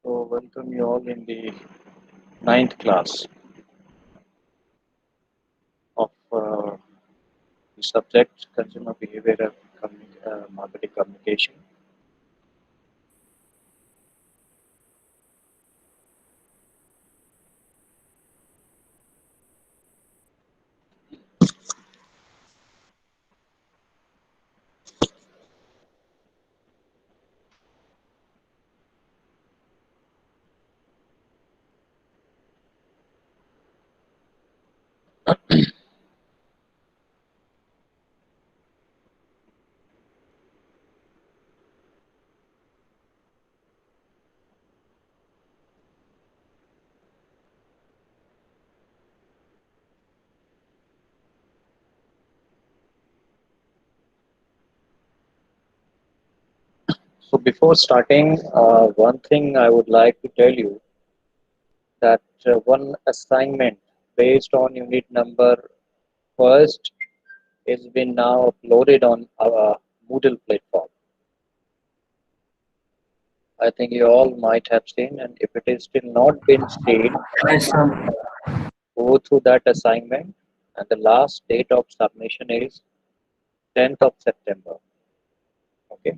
So welcome you all in the ninth class of the subject Consumer Behavioral Marketing Communication. So before starting, one thing I would like to tell you that one assignment based on unit number first is been now uploaded on our Moodle platform. I think you all might have seen, and if it is still not been seen, Yes, sir. go through that assignment. And the last date of submission is 10th of September. Okay.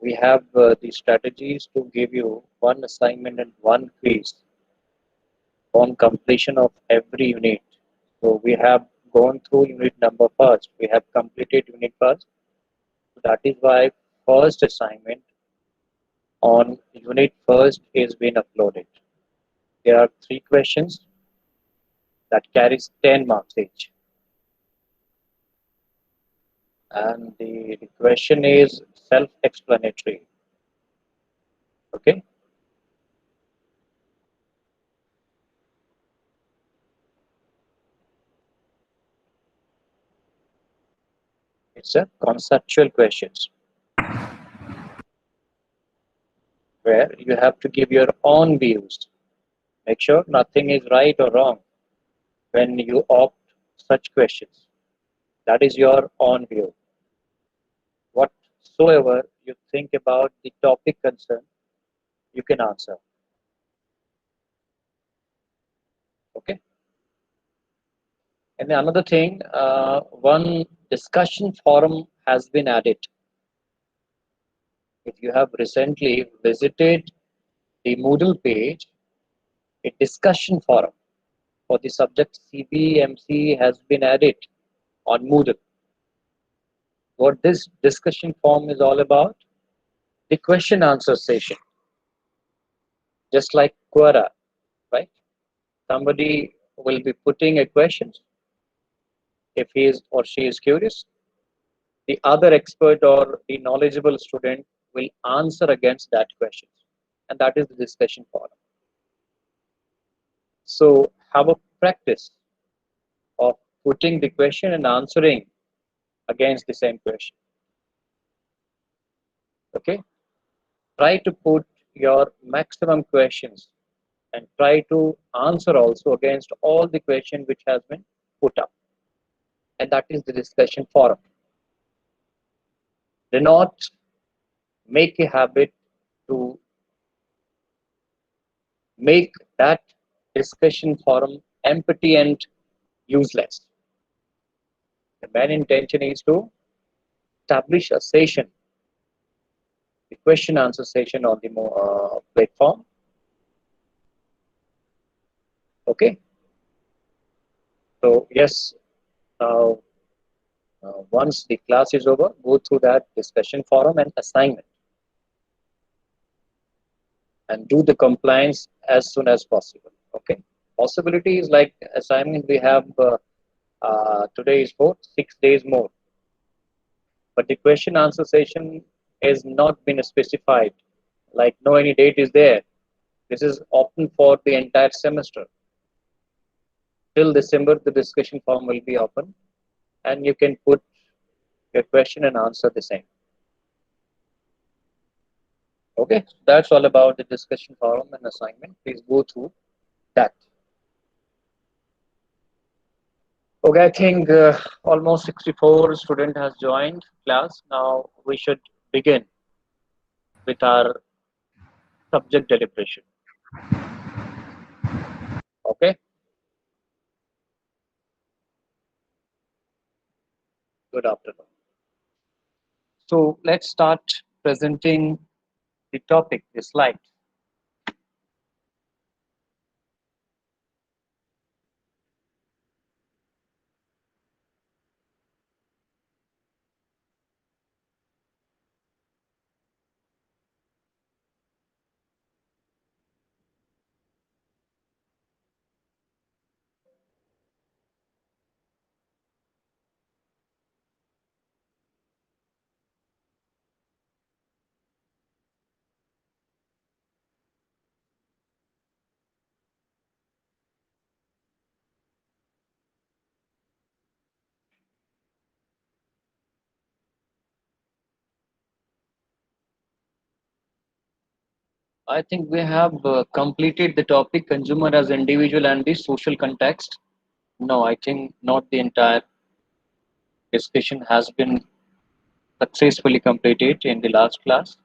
We have the strategies to give you one assignment and one quiz on completion of every unit. So we have gone through unit number first. We have completed unit first. So that is why first assignment on unit first is being uploaded. There are 3 questions that carries 10 marks each. And the question is self-explanatory. Okay. It's a conceptual questions where you have to give your own views. Make sure nothing is right or wrong when you opt such questions. That is your own view. Whatsoever you think about the topic concerned, you can answer. Okay. And another thing, one discussion forum has been added. If you have recently visited the Moodle page, a discussion forum for the subject CBMC has been added on Moodle. What this discussion forum is all about? The question answer session. Just like Quora, right? Somebody will be putting a question. If he is or she is curious, the other expert or the knowledgeable student will answer against that question. And that is the discussion forum. So have a practice of putting the question and answering against the same question. Okay. Try to put your maximum questions and try to answer also against all the questions which has been put up. And that is the discussion forum. Do not make a habit to make that discussion forum empty and useless. The main intention is to establish a session, the question answer session on the platform. Okay. So yes, once the class is over, go through that discussion forum and assignment and do the compliance as soon as possible. Okay. Possibility is like assignment we have today is for 6 days more. But the question answer session has not been specified. Like no any date is there. This is open for the entire semester. Till December, the discussion forum will be open and you can put your question and answer the same. Okay, that's all about the discussion forum and assignment. Please go through that. Okay, I think almost 64 student has joined class. Now we should begin with our subject deliberation. Okay, good afternoon. So let's start presenting the topic, the slide. I think we have completed the topic consumer as individual and the social context. No, I think not the entire discussion has been successfully completed in the last class.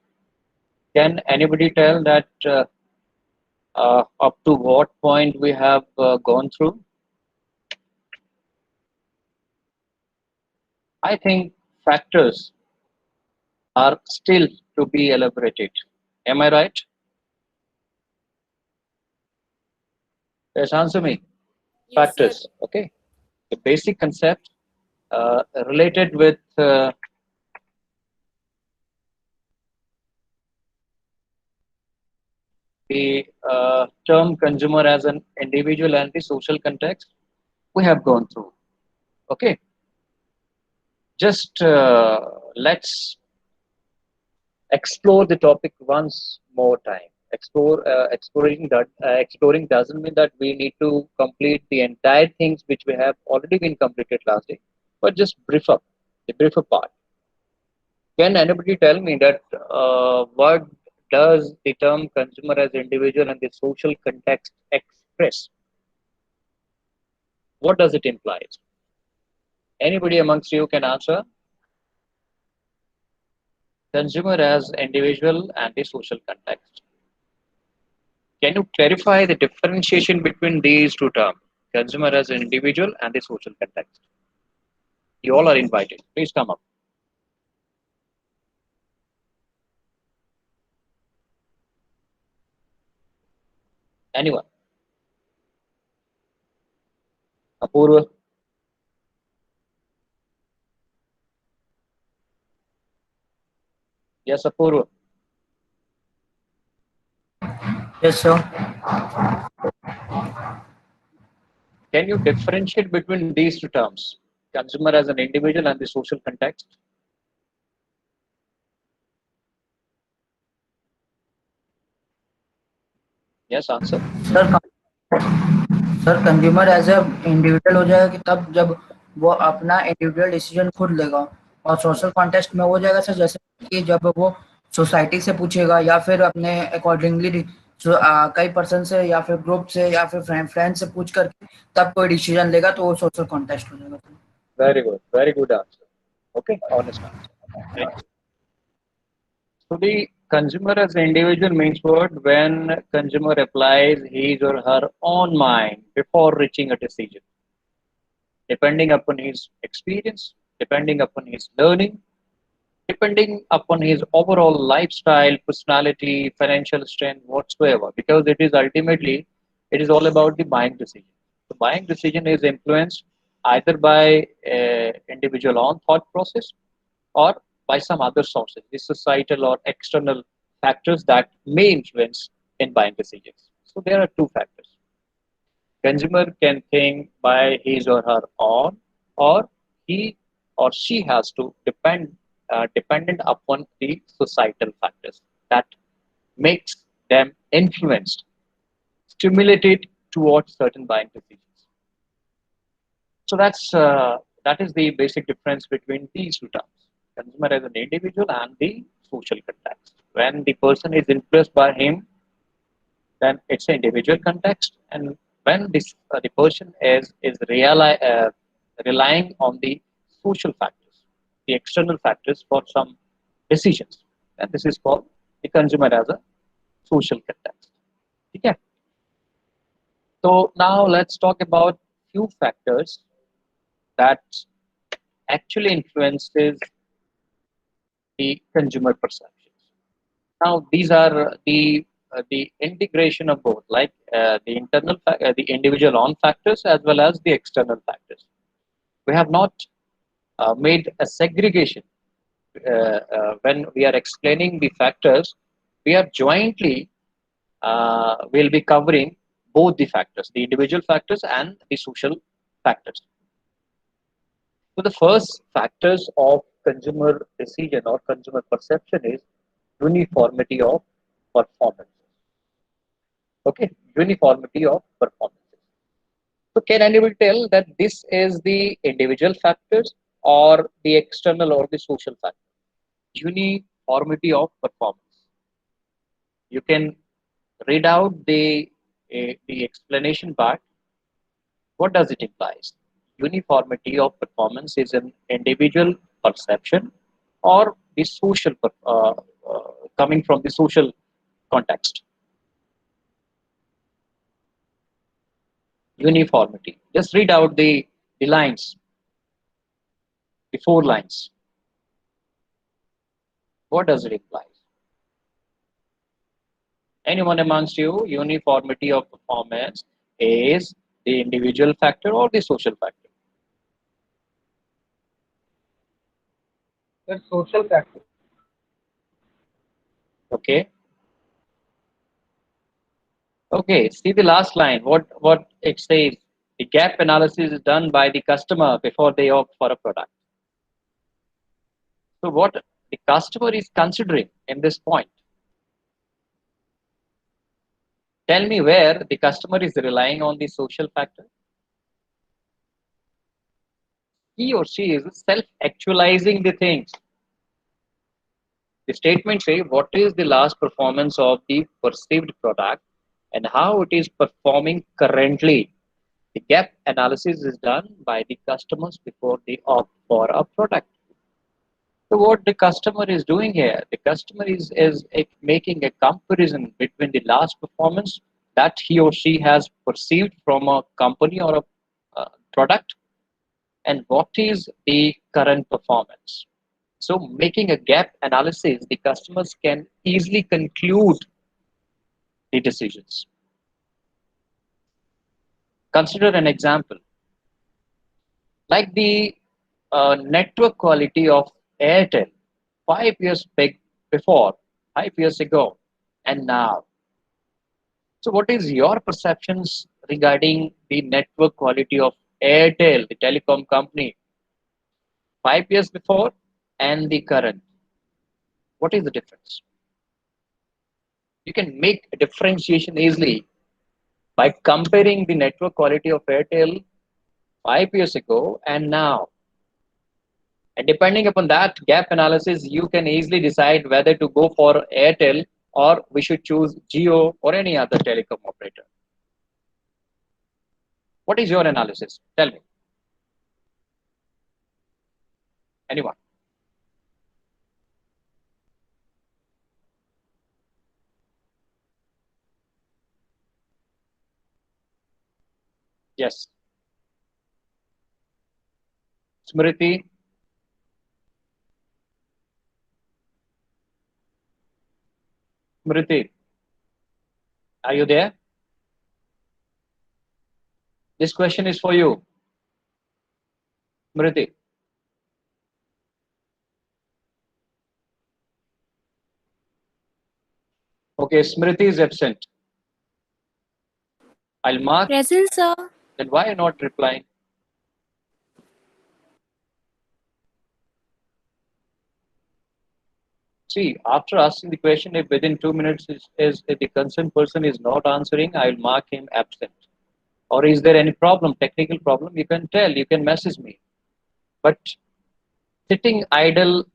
Can anybody tell that up to what point we have gone through? I think factors are still to be elaborated. Am I right? Yes, answer me. Yes, sir. Factors. Okay. The basic concept related with the term consumer as an individual and the social context we have gone through. Okay. Just let's explore the topic once more time. Exploring doesn't mean that we need to complete the entire things which we have already been completed last day, but just brief up the briefer part. Can anybody tell me that what does the term consumer as individual and the social context express? What does it imply? Anybody amongst you can answer. Consumer as individual and the social context. Can you clarify the differentiation between these two terms, consumer as an individual and the social context? You all are invited. Please come up. Anyone? Apurva? Yes, Apurva. Yes, sir. Can you differentiate between these two terms, consumer as an individual and the social context? Yes, answer. Sir sir consumer as a individual हो जाएगा कि तब जब वो अपना individual decision खुद लेगा, और सोशल कॉन्टेक्स्ट में हो जाएगा सर जैसे कि जब वो सोसाइटी से पूछेगा या फिर अपने अकॉर्डिंगली कई पर्सन से या फिर ग्रुप से या फिर फ्रेंड से पूछ कर तब कोई डिसीजन लेगा तो वो सोशल कॉन्टेक्स्ट हो जाएगा। Very good. Very good answer. Okay, honest answer. Thank you. So the consumer as an individual means what? When consumer applies his or her own mind before reaching a decision, depending upon his experience, depending upon his learning, depending upon his overall lifestyle, personality, financial strength, whatsoever. Because it is ultimately, it is all about the buying decision. The buying decision is influenced either by individual own thought process or by some other sources, the societal or external factors that may influence in buying decisions. So there are two factors. Consumer can think by his or her own, or he or she has to dependent upon the societal factors that makes them influenced, stimulated towards certain buying decisions. So that is the basic difference between these two terms, consumer as an individual and the social context. When the person is influenced by him, then it's an individual context, and when the person is relying on the social factors, the external factors for some decisions, and this is called the consumer as a social context. Okay. So now let's talk about few factors that actually influences the consumer perceptions. Now these are the integration of both, like the individual on factors as well as the external factors. We have not made a segregation when we are explaining the factors. We are jointly will be covering both the factors, the individual factors and the social factors. So the first factors of consumer decision or consumer perception is uniformity of performance. Okay, uniformity of performance. So can anybody tell that this is the individual factors or the external or the social factors? Uniformity of performance. You can read out the explanation part. What does it implies? Uniformity of performance is an individual perception or the social coming from the social context. Uniformity. Just read out the lines, the 4 lines. What does it imply? Anyone amongst you, uniformity of performance is the individual factor or the social factor? The social factor. Okay. Okay, see the last line. What it says? The gap analysis is done by the customer before they opt for a product. So what the customer is considering in this point? Tell me where the customer is relying on the social factor. He or she is self-actualizing the things. The statement say what is the last performance of the perceived product and how it is performing currently. The gap analysis is done by the customers before they opt for a product. So what the customer is doing here, the customer is making a comparison between the last performance that he or she has perceived from a company or a product and what is the current performance. So making a gap analysis, the customers can easily conclude the decisions. Consider an example, like the network quality of Airtel 5 years before, 5 years ago, and now. So, what is your perceptions regarding the network quality of Airtel, the telecom company, 5 years before and the current? What is the difference? You can make a differentiation easily by comparing the network quality of Airtel 5 years ago and now. And depending upon that gap analysis, you can easily decide whether to go for Airtel or we should choose Jio or any other telecom operator. What is your analysis? Tell me. Anyone? Yes. Smriti? Smriti, are you there? This question is for you. Smriti. Okay, Smriti is absent. I'll mark. Present, sir. Then why not replying? See, after asking the question, if within 2 minutes is if the concerned person is not answering, I will mark him absent. Or is there any problem, technical problem? You can tell, you can message me. But sitting idle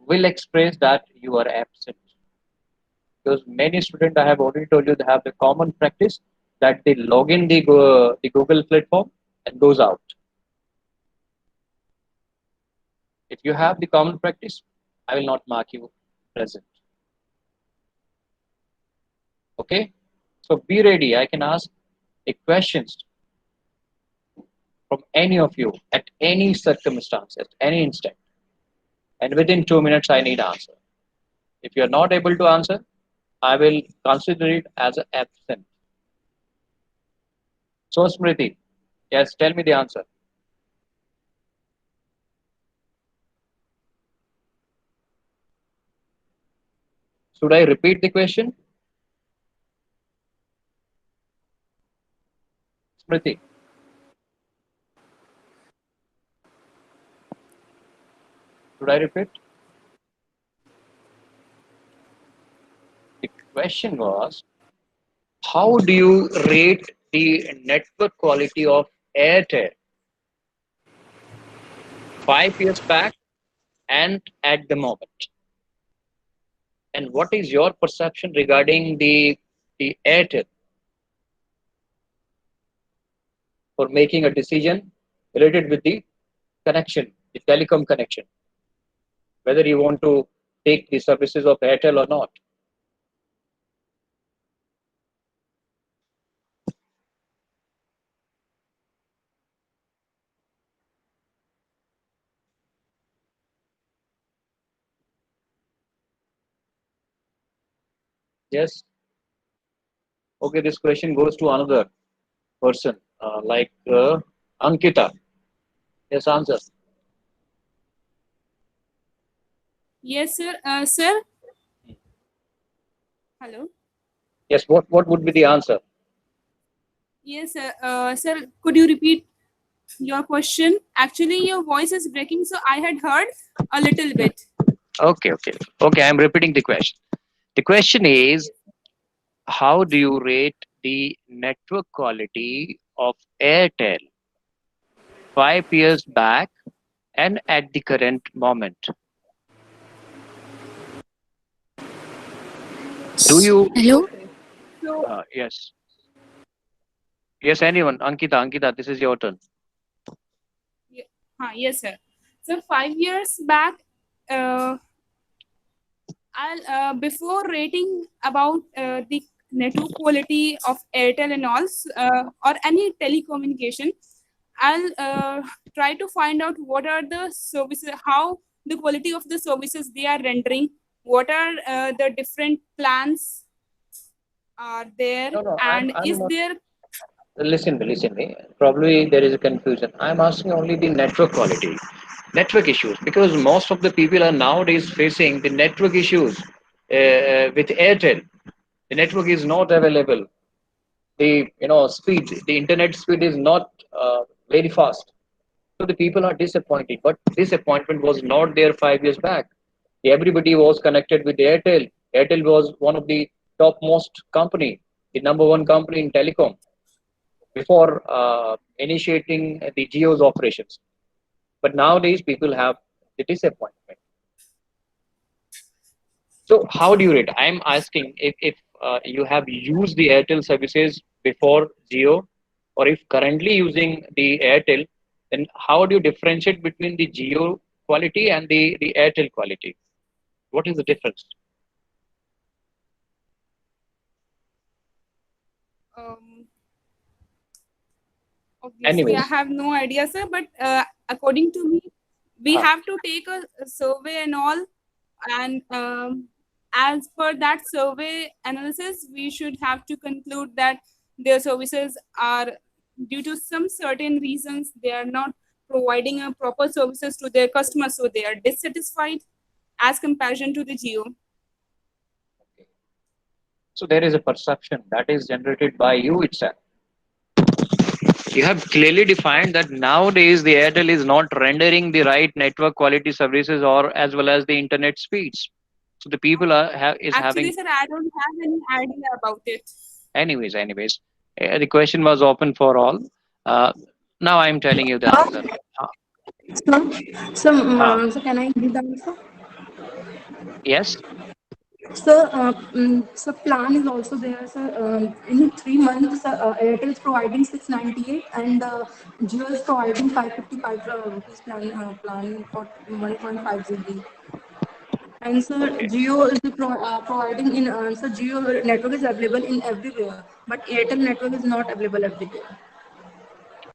will express that you are absent. Because many students, I have already told you, they have the common practice that they log in the Google platform and goes out. If you have the common practice, I will not mark you present. Okay, so be ready. I can ask the questions from any of you at any circumstance, at any instant, and within 2 minutes, I need answer. If you are not able to answer, I will consider it as an absent. So, Smriti, yes, tell me the answer. Should I repeat the question? Smriti, should I repeat? The question was, how do you rate the network quality of Airtel 5 years back and at the moment? And what is your perception regarding the Airtel for making a decision related with the connection, the telecom connection, whether you want to take the services of Airtel or not? Yes. Okay, this question goes to another person, like Ankita. Yes, answer. Yes, sir. Sir, hello. Yes, what would be the answer? Yes, sir. Sir, could you repeat your question? Actually, your voice is breaking, so I had heard a little bit. Okay. I'm repeating the question. The question is, Yes. how do you rate the network quality of Airtel 5 years back and at the current moment? Do you? Hello. Okay. So, Yes. Yes, anyone. Ankita, this is your turn. yes, sir. So 5 years back, uh, I'll before rating about the network quality of Airtel and all, or any telecommunication, I'll try to find out what are the services, how the quality of the services they are rendering, what are the different plans are there, No, no, I'm and I'm is not. there Listen me. Probably there is a confusion. I'm asking only the network quality, network issues, because most of the people are nowadays facing the network issues with Airtel. The network is not available. The speed, the internet speed is not very fast. So the people are disappointed. But disappointment was not there 5 years back. Everybody was connected with Airtel. Airtel was one of the topmost company, the number one company in telecom before initiating the Geo's operations. But nowadays, people have the disappointment. So, how do you rate? I'm asking if you have used the Airtel services before Geo, or if currently using the Airtel, then how do you differentiate between the Geo quality and the Airtel quality? What is the difference? um, obviously I Anyways, have no idea, sir, but according to me, we uh, have to take a survey and all, and as per that survey analysis, we should have to conclude that their services are, due to some certain reasons, they are not providing a proper services to their customers, so they are dissatisfied as comparison to the Geo. so there is a perception that is generated by you itself. You have clearly defined that nowadays the Airtel is not rendering the right network quality services or as well as the internet speeds. So the people is Actually, having. sir, I don't have any idea about it. Anyways, the question was open for all. Uh, Now I'm telling you the answer. Uh, So, uh, so can I give the answer? yes. So plan is also there. So in 3 months, Airtel is providing 698 and Jio is providing 555 rupees plan for 1.5 GB. And sir, Okay. Jio is providing in so Jio network is available in everywhere, but Airtel network is not available everywhere.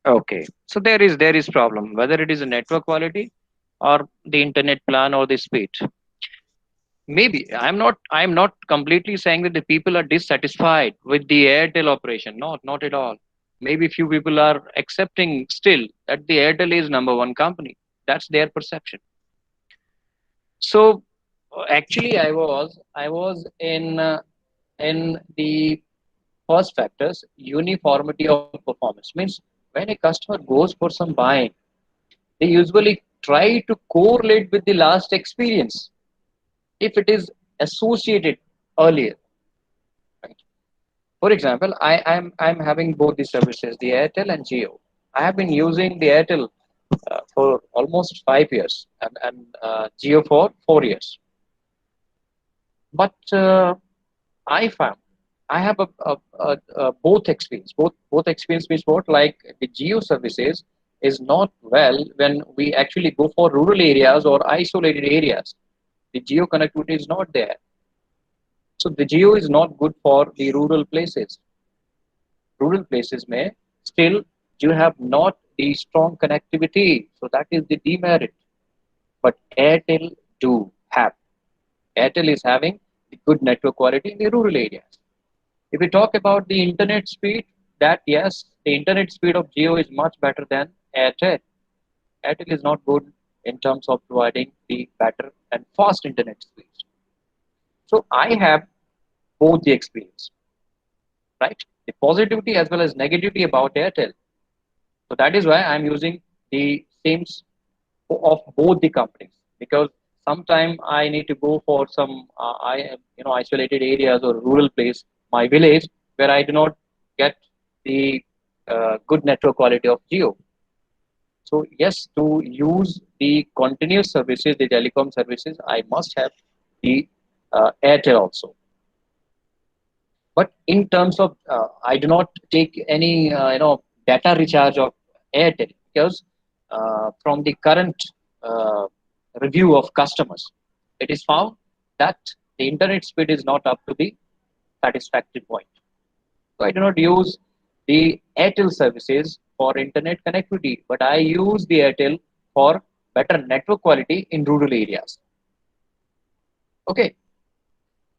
Okay. So there is problem whether it is a network quality or the internet plan or the speed. Maybe I'm not completely saying that the people are dissatisfied with the Airtel operation. Not at all. Maybe few people are accepting still that the Airtel is number one company. That's their perception. So actually, I was in the first factors, uniformity of performance means when a customer goes for some buying, they usually try to correlate with the last experience if it is associated earlier. Right? For example, I'm having both the services, the Airtel and Geo. I have been using the Airtel for almost 5 years and Geo for 4 years. But I found I have a both experience. Both experience means what? Like the geo services is not well when we actually go for rural areas or isolated areas. The geo connectivity is not there. So the geo is not good for the rural places. Rural places may still you have not the strong connectivity. So that is the demerit. But Airtel do have. Airtel is having the good network quality in the rural areas. If we talk about the internet speed, that yes, the internet speed of Geo is much better than Airtel. Airtel is not good in terms of providing the better and fast internet speeds. So I have both the experience, right? The positivity as well as negativity about Airtel. So that is why I'm using the SIMs of both the companies because sometime I need to go for some isolated areas or rural place, my village where I do not get the good network quality of Geo. So yes, to use the continuous services, the telecom services, I must have the Airtel also. But in terms of, I do not take any data recharge of Airtel because from the current uh, review of customers, it is found that the internet speed is not up to the satisfactory point. So I do not use the Airtel services for internet connectivity, but I use the Airtel for better network quality in rural areas. Okay,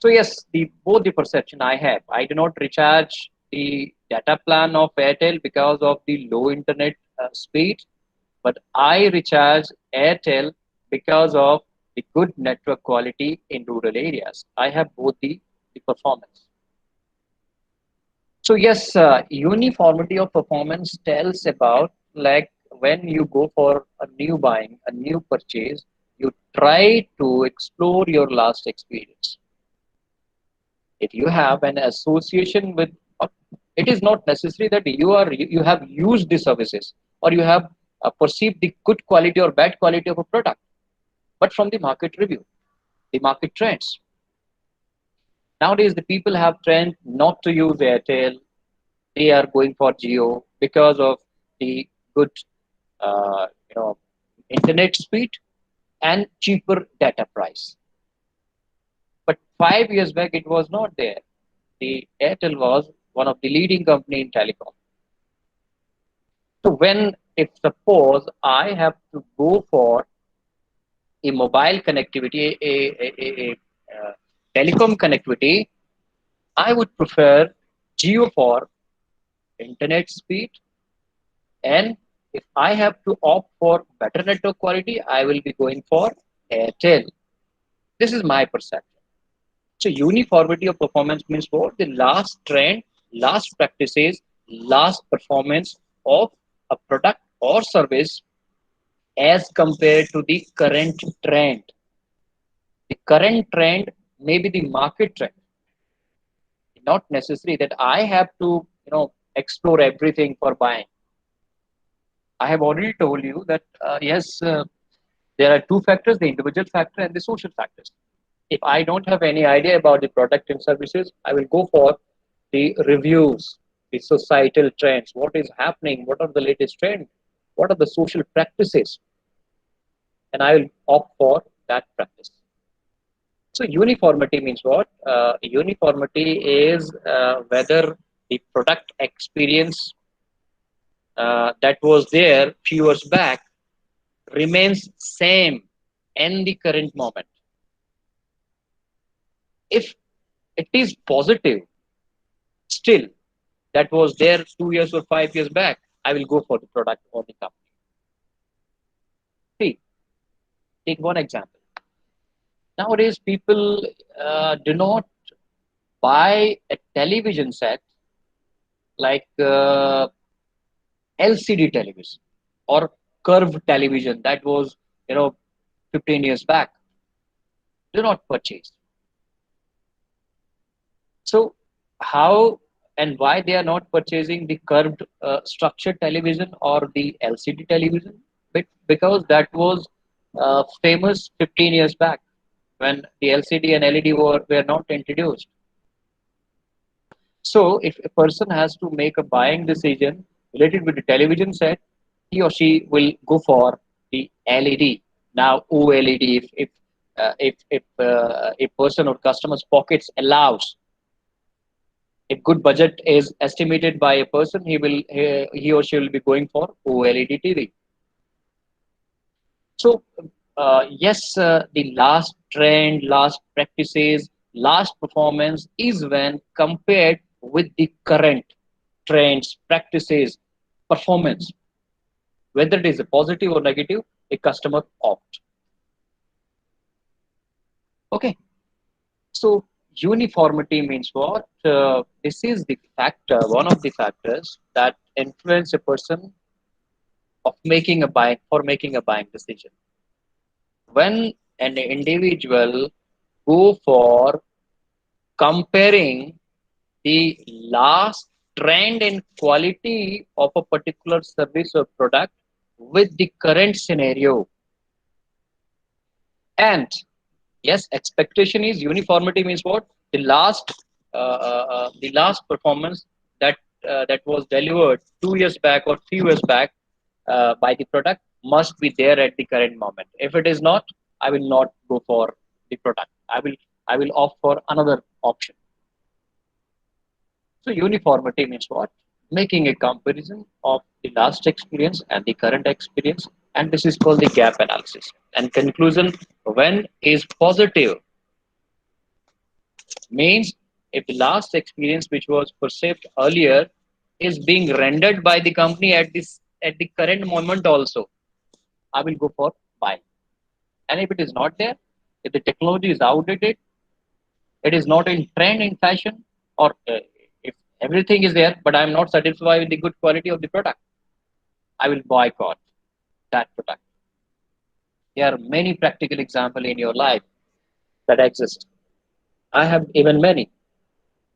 so yes, the both the perception I have. I do not recharge the data plan of Airtel because of the low internet speed, but I recharge Airtel because of the good network quality in rural areas. I have both the performance. So yes, uniformity of performance tells about like when you go for a new buying, a new purchase, you try to explore your last experience. If you have an association with, it is not necessary that you have used the services or you have perceived the good quality or bad quality of a product, but from the market review, the market trends. Nowadays, the people have trend not to use Airtel. They are going for Geo because of the good, uh, you know, internet speed and cheaper data price. But 5 years back, it was not there. The Airtel was one of the leading company in telecom. So when, if suppose I have to go for a mobile connectivity, a telecom connectivity, I would prefer Geo for internet speed, and if I have to opt for better network quality, I will be going for Airtel. This is my perception. So uniformity of performance means what? The last trend, last practices, last performance of a product or service as compared to the current trend. The current trend may be the market trend, not necessary that I have to, explore everything for buying. I have already told you that yes, there are two factors: the individual factor and the social factors. If I don't have any idea about the product and services, I will go for the reviews, the societal trends, what is happening, what are the latest trends, what are the social practices, and I will opt for that practice. So uniformity means what? Uniformity is whether the product experience that was there few years back remains same in the current moment. If it is positive, still that was there 2 years or 5 years back, I will go for the product or the company. See, take one example. Nowadays, people do not buy a television set like LCD television or curved television that was, 15 years back. Do not purchase. So, how and why they are not purchasing the curved structured television or the LCD television? Because that was famous 15 years back when the LCD and LED were not introduced. So, if a person has to make a buying decision related with the television set, he or she will go for the LED. Now, OLED, if a person or customer's pockets allows, if good budget is estimated by a person, he or she will be going for OLED TV. So, yes, the last trend, last practices, last performance is when compared with the current trends, practices, performance. Whether it is a positive or negative, a customer opt. Okay. So, uniformity means what? This is the factor, one of the factors that influence a person of making a buying decision. When an individual go for comparing the last trend and quality of a particular service or product with the current scenario, and yes, expectation is uniformity means what? The last performance that was delivered 2 years back or 3 years back by the product must be there at the current moment. If it is not, I will not go for the product. I will opt for another option. So uniformity means what? Making a comparison of the last experience and the current experience, and this is called the gap analysis. And conclusion, when is positive, means if the last experience which was perceived earlier is being rendered by the company at the current moment also, I will go for buying. And if it is not there, if the technology is outdated, it is not in trend in fashion, or if everything is there but I am not satisfied with the good quality of the product, I will boycott that product. There are many practical examples in your life that exist. I have even many.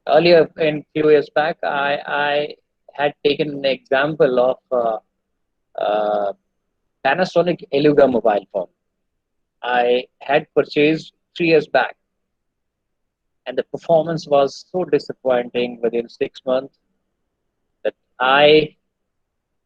Earlier, in few years back, I had taken an example of Panasonic Eluga mobile phone. I had purchased 3 years back, and the performance was so disappointing within 6 months that I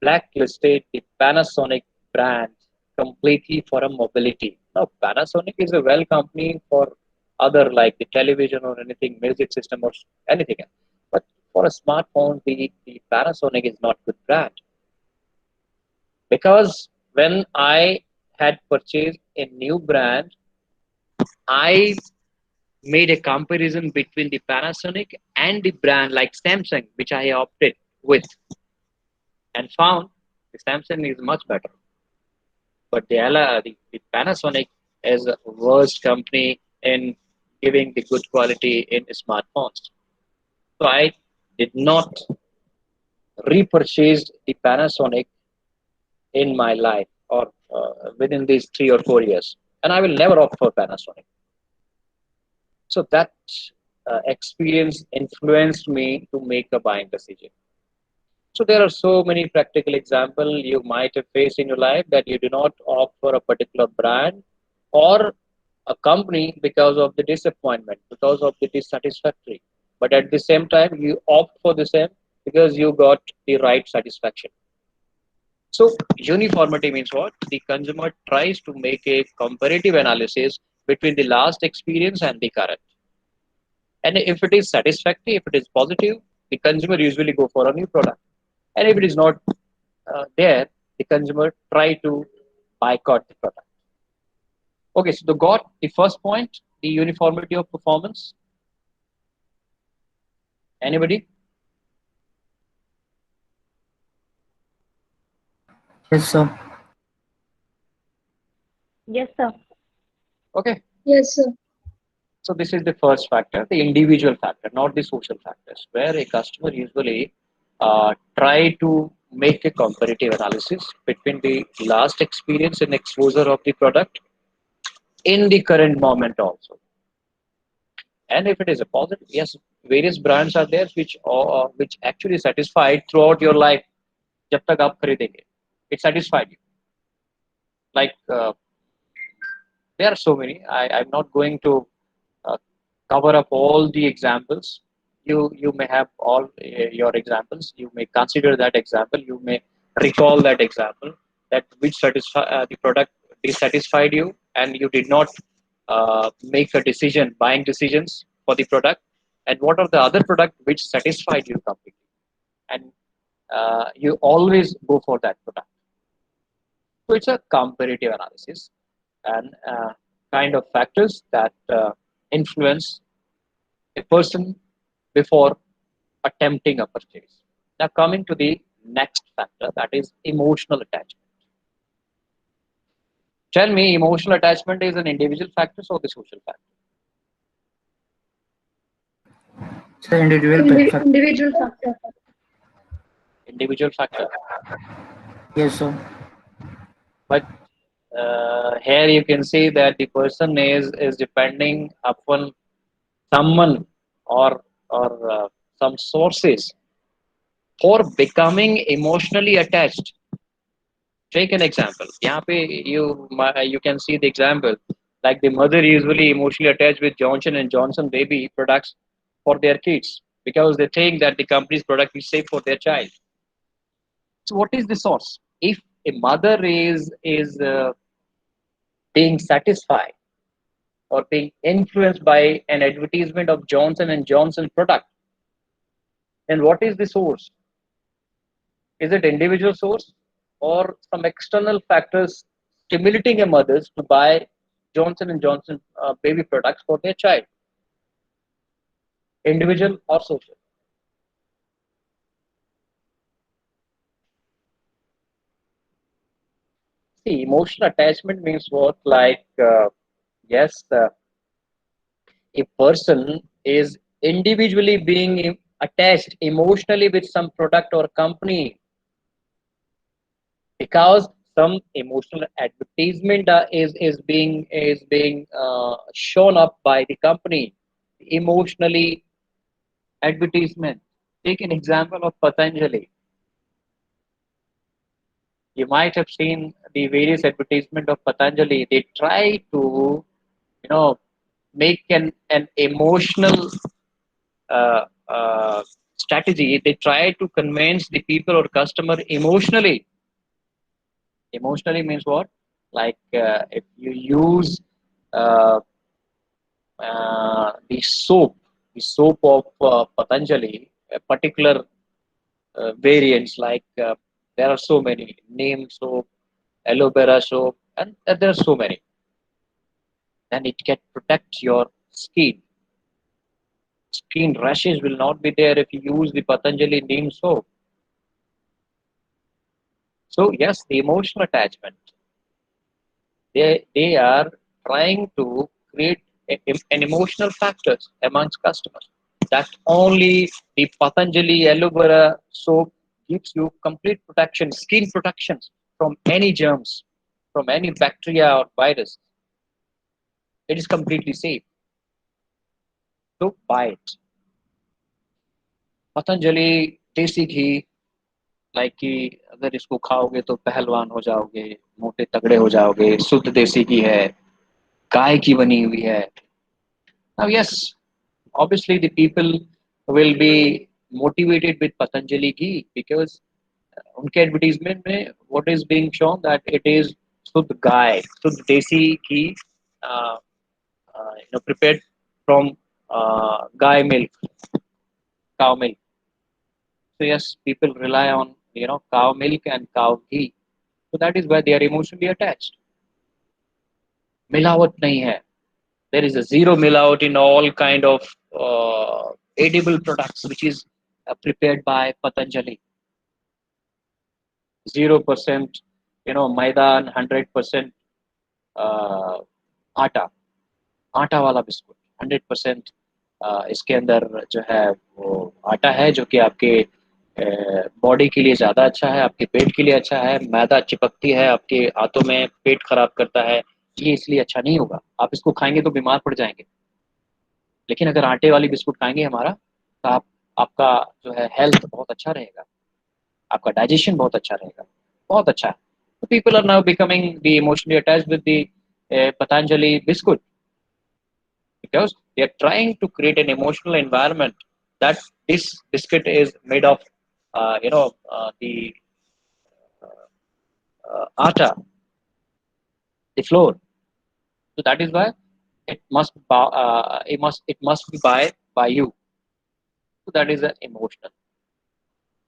blacklisted the Panasonic brand completely for a mobility. Now, Panasonic is a well company for other like the television or anything, music system or anything else. But for a smartphone, the Panasonic is not good brand. Because when I had purchased a new brand, I made a comparison between the Panasonic and the brand like Samsung, which I opted with, and found the Samsung is much better. But the Panasonic is a worst company in giving the good quality in smartphones. So I did not repurchase the Panasonic in my life or within these 3 or 4 years, and I will never opt for Panasonic. So that experience influenced me to make a buying decision. So there are so many practical examples you might have faced in your life that you do not opt for a particular brand or a company because of the disappointment, because of the dissatisfactory. But at the same time, you opt for the same because you got the right satisfaction. So uniformity means what? The consumer tries to make a comparative analysis between the last experience and the current. And if it is satisfactory, if it is positive, the consumer usually go for a new product. And if it is not there, the consumer try to boycott the product. Okay, so got the first point, the uniformity of performance. Anybody? Yes, sir. Yes, sir. Okay, Yes, sir. so this is the first factor, the individual factor, not the social factors, where a customer usually try to make a comparative analysis between the last experience and exposure of the product in the current moment also. And if it is a positive, yes, various brands are there which actually satisfied throughout your life. जब तक आप खरीदेंगे, it satisfied you. Like there are so many. I'm not going to uh, cover up all the examples. You may have all your examples. You may consider that example. You may recall that example that which satisfy the product dissatisfied you and you did not make a decision, buying decisions for the product. And what are the other product which satisfied you completely? And you always go for that product. So it's a comparative analysis and kind of factors that influence a person before attempting a purchase. Now, coming to the next factor, that is emotional attachment. Tell me, emotional attachment is an individual factor or the social factor? It's an individual factor. Individual factor. Individual factor. Yes, sir. But here you can see that the person is depending upon someone or some sources for becoming emotionally attached. Take an example. यहाँ पे you can see the example like the mother usually emotionally attached with Johnson and Johnson baby products for their kids because they think that the company's product is safe for their child. So what is the source? If a mother is being satisfied or being influenced by an advertisement of Johnson and Johnson product, then what is the source? Is it individual source or some external factors stimulating a mothers to buy Johnson and Johnson baby products for their child? Individual or social? See, emotional attachment means what? Like, yes, a person is individually being attached emotionally with some product or company because some emotional advertisement is being shown up by the company emotionally advertisement. Take an example of Patanjali. You might have seen the various advertisement of Patanjali. They try to, make an emotional uh, uh, strategy. They try to convince the people or customer emotionally. Emotionally means what? Like if you use uh, the soap of Patanjali, a particular variants like there are so many neem soap, aloe vera soap, and there are so many. Then it can protect your skin. Skin rashes will not be there if you use the Patanjali neem soap. So yes, the emotional attachment. They are trying to create an emotional factors amongst customers. That only the Patanjali aloe vera soap gives you complete protection, skin protections from any germs, from any bacteria or virus. It is completely safe. So buy it. Patanjali देसी घी like कि अगर इसको खाओगे तो पहलवान हो जाओगे, मोटे तगड़े हो जाओगे, शुद्ध देसी घी है, गाय की बनी हुई है. Now yes, obviously the people will be motivated with Patanjali ghee because उनके एडवर्टीजमेंट में what is being shown that it is शुद्ध गाय, शुद्ध देसी घी prepared from guy milk, cow milk. So yes, people rely on cow milk and cow ghee. So that is why they are emotionally attached. मिलावट नहीं है. There is a zero milaut in all kind of edible products which is prepared by Patanjali. 0% maida and 100% आटा. आटा वाला biscuit 100% इसके अंदर जो है वो आटा है जो कि आपके बॉडी के लिए ज़्यादा अच्छा है, आपके पेट के लिए अच्छा है. मैदा चिपकती है आपके हाथों में, पेट खराब करता है, ये इसलिए अच्छा नहीं होगा. आप इसको खाएंगे तो बीमार पड़ जाएंगे. लेकिन अगर आटे वाली बिस्कुट खाएंगे हमारा, तो आपका जो है हेल्थ बहुत अच्छा रहेगा, आपका डाइजेशन बहुत अच्छा रहेगा, बहुत अच्छा है. तो people are now becoming the emotionally attached with the Patanjali biscuit because they are trying to create an emotional environment that this biscuit is made of the atta, the flour. So that is why it must be by you. So that is emotional.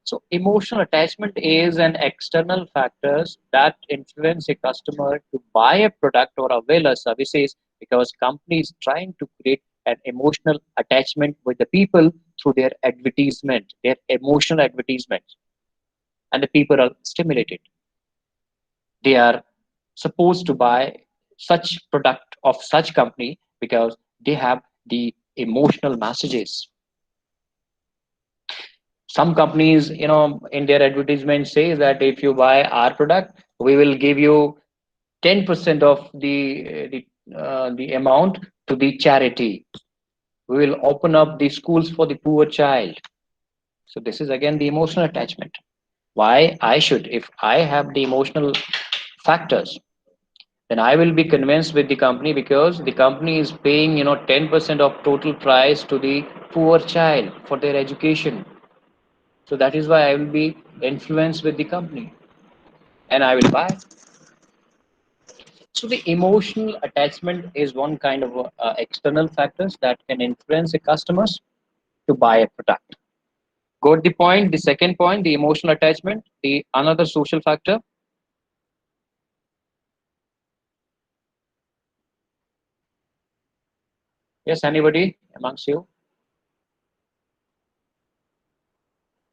So emotional attachment is an external factors that influence a customer to buy a product or avail a services because companies trying to create an emotional attachment with the people through their advertisement, their emotional advertisement, and the people are stimulated. They are supposed to buy such product of such company because they have the emotional messages. Some companies in their advertisement say that if you buy our product we will give you 10% of the amount to the charity. We will open up the schools for the poor child. So this is again the emotional attachment. Why I should, if I have the emotional factors, then I will be convinced with the company because the company is paying 10% of total price to the poor child for their education. So that is why I will be influenced with the company and I will buy. So the emotional attachment is one kind of external factors that can influence the customers to buy a product. Got the point? The second point, the emotional attachment, the another social factor. Yes, anybody amongst you?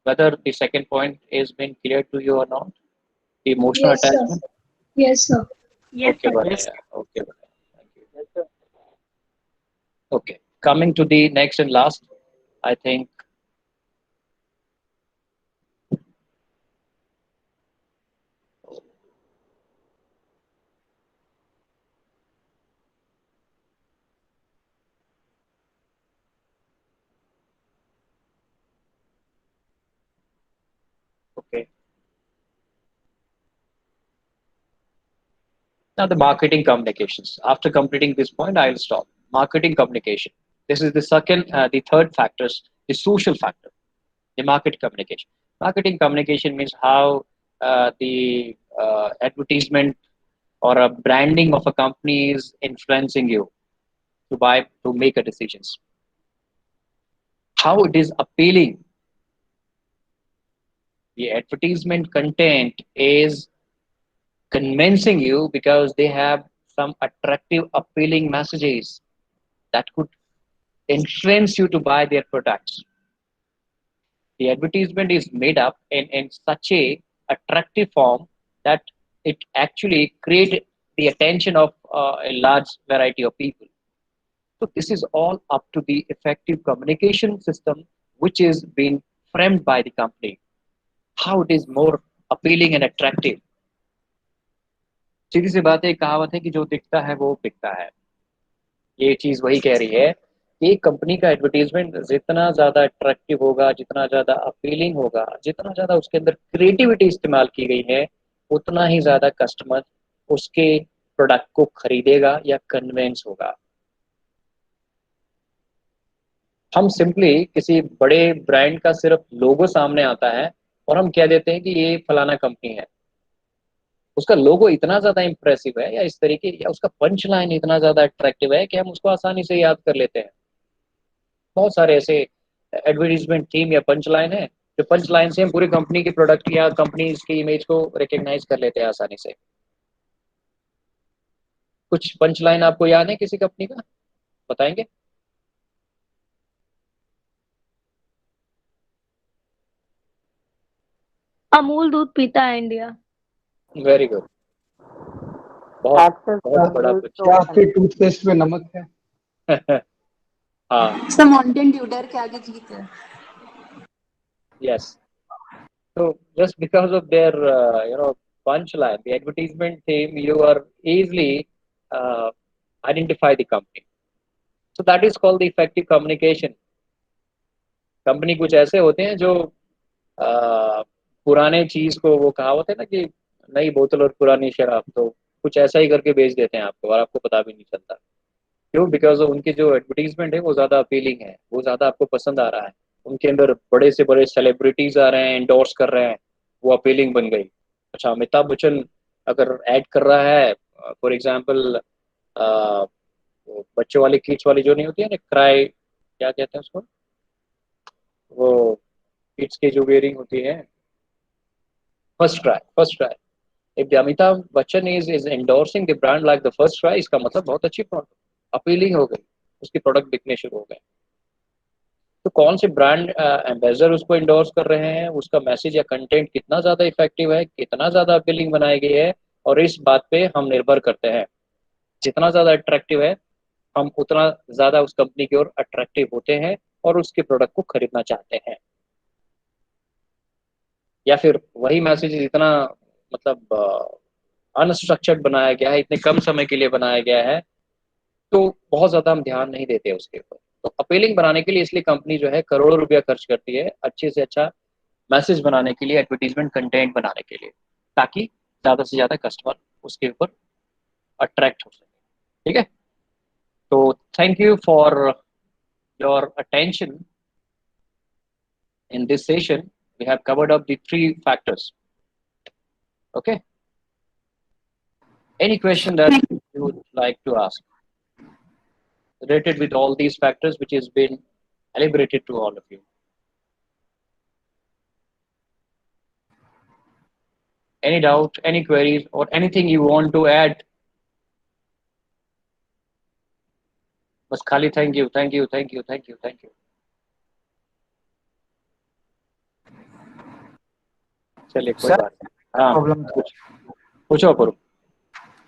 Whether the second point is been clear to you or not? The emotional Yes, sir. attachment? Yes, sir. Yes, Okay, sir. Badaya. Okay, Badaya. Thank you. Okay, coming to the next and last, I think okay. Now the marketing communications. After completing this point, I will stop. Marketing communication. This is the the third factors, the social factor, the market communication. Marketing communication means how the advertisement or a branding of a company is influencing you to buy, to make a decisions. How it is appealing. The advertisement content is convincing you because they have some attractive, appealing messages that could influence you to buy their products. The advertisement is made up in such a attractive form that it actually create the attention of a large variety of people. So this is all up to the effective communication system which is being framed by the company. How it is more appealing and attractive. सीधी सी बात है, कहावत है कि जो दिखता है वो बिकता है. ये चीज वही कह रही है कि कंपनी का एडवर्टीजमेंट जितना ज्यादा अट्रैक्टिव होगा, जितना ज्यादा अपीलिंग होगा, जितना ज्यादा उसके अंदर क्रिएटिविटी इस्तेमाल की गई है, उतना ही ज्यादा कस्टमर उसके प्रोडक्ट को खरीदेगा या कन्वेंस होगा. हम सिंपली किसी बड़े ब्रांड का सिर्फ लोगो सामने आता है और हम कह देते हैं कि ये फलाना कंपनी है. उसका लोगो इतना ज्यादा इंप्रेसिव है, या इस तरीके, या उसका पंच लाइन इतना ज्यादा अट्रैक्टिव है कि हम उसको आसानी से याद कर लेते हैं। बहुत सारे ऐसे एडवर्टीजमेंट थीम या पंच लाइन है, जो पंच लाइन से हम पूरी कंपनी की प्रोडक्ट या कंपनी की इमेज को रिकग्नाइज कर लेते हैं आसानी से। कुछ पंच लाइन आपको याद है किसी कंपनी का, बताएंगे? अमूल दूध पीता है इंडिया। वेरी गुड, बहुत बहुत बड़ा कुछ। क्या आपके टूथपेस्ट में नमक है? हाँ, सर माउंटेन ड्यू डर के आगे जीत है। yes. So just because of their punchline, the advertisement theme, you are easily identify the company. So that is called the effective communication. Company कुछ ऐसे होते हैं जो पुराने चीज को, वो कहावत है ना कि नई बोतल और पुरानी शराब, तो कुछ ऐसा ही करके बेच देते हैं आपको और आपको पता भी नहीं चलता। क्यों? बिकॉज उनकी जो एडवर्टीजमेंट है वो ज़्यादा अपीलिंग है, वो ज़्यादा आपको पसंद आ रहा है। उनके अंदर बड़े से बड़े सेलिब्रिटीज आ रहे हैं, एंडोर्स कर रहे हैं, वो अपीलिंग बन गई। अच्छा, अमिताभ बच्चन अगर ऐड कर रहा है, फॉर एग्जाम्पल बच्चों वाली किड्स वाली जो नहीं होती है ना, क्राई, क्या कहते हैं उसको, वो किड्स की जो वेयरिंग होती है, first try, first try. If Amitabh Bachchan is endorsing the brand like the first try, इसका मतलब बहुत अच्छी प्रोडक्ट अपीलिंग हो गई, उसकी प्रोडक्ट बिकने शुरू हो गए। तो कौन से ब्रांड एम्बेसडर उसको इंडोर्स कर रहे हैं, उसका मैसेज या कंटेंट कितना ज़्यादा इफेक्टिव है, कितना ज़्यादा अपीलिंग बनाई गई है, और इस बात पे हम निर्भर करते हैं। जितना ज़्यादा अट्रैक्टिव है, हम उतना ज़्यादा उस कंपनी की ओर अट्रैक्टिव होते हैं और उसके प्रोडक्ट को खरीदना चाहते हैं। या फिर वही मैसेज इतना मतलब अनस्ट्रक्चर्ड बनाया गया है, इतने कम समय के लिए बनाया गया है, तो बहुत ज़्यादा हम ध्यान नहीं देते उसके ऊपर। तो अपीलिंग बनाने के लिए इसलिए कंपनी जो है करोड़ों रुपया खर्च करती है अच्छे से अच्छा मैसेज बनाने के लिए, एडवर्टीजमेंट कंटेंट बनाने के लिए, ताकि ज़्यादा से ज़्यादा कस्टमर उसके ऊपर अट्रैक्ट हो सके। ठीक है, तो thank you for your attention in this session. We have covered up the 3 factors. Okay, any question that you would like to ask related with all these factors which has been elaborated to all of you? Any doubt, any queries, or anything you want to add? बस खाली thank you, thank you, thank you, thank you, thank you. चलिए, कोई sir, बात नहीं। हाँ, problem पूछो अपूर्व।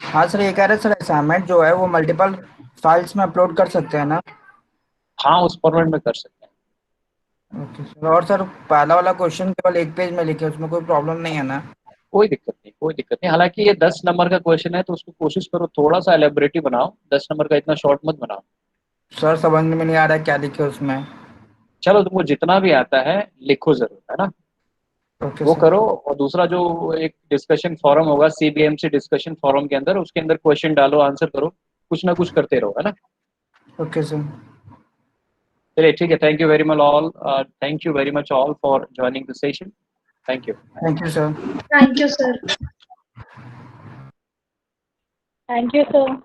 हाँ sir, ये कह रहे सर असाइनमेंट जो है वो मल्टीपल फाइल्स में अपलोड कर सकते हैं ना? हाँ, उस फॉर्मेट में कर सकते हैं। Okay sir. और सर पहला वाला क्वेश्चन केवल 1 पेज में लिखे, उसमें कोई प्रॉब्लम नहीं है ना? कोई दिक्कत नहीं, कोई दिक्कत नहीं। हालांकि ये 10 नंबर का क्वेश्चन है, तो उसको कोशिश करो थोड़ा सा एलेबरेटिव बनाओ, 10 नंबर का इतना शॉर्ट मत बनाओ। सर समझ में नहीं आ रहा है क्या लिखे उसमें। चलो, तुमको जितना भी आता है लिखो जरूर, है ना, ओके वो सर। करो। और दूसरा जो एक डिस्कशन फॉरम होगा सीबीएमसी डिस्कशन फॉरम के अंदर, उसके अंदर क्वेश्चन डालो, आंसर करो, कुछ ना कुछ करते रहो, है ना। Okay sir. चलिए, ठीक है। Thank you very much all, thank you very much all for joining the session. Thank you. Thank you sir. Thank you sir. Thank you sir.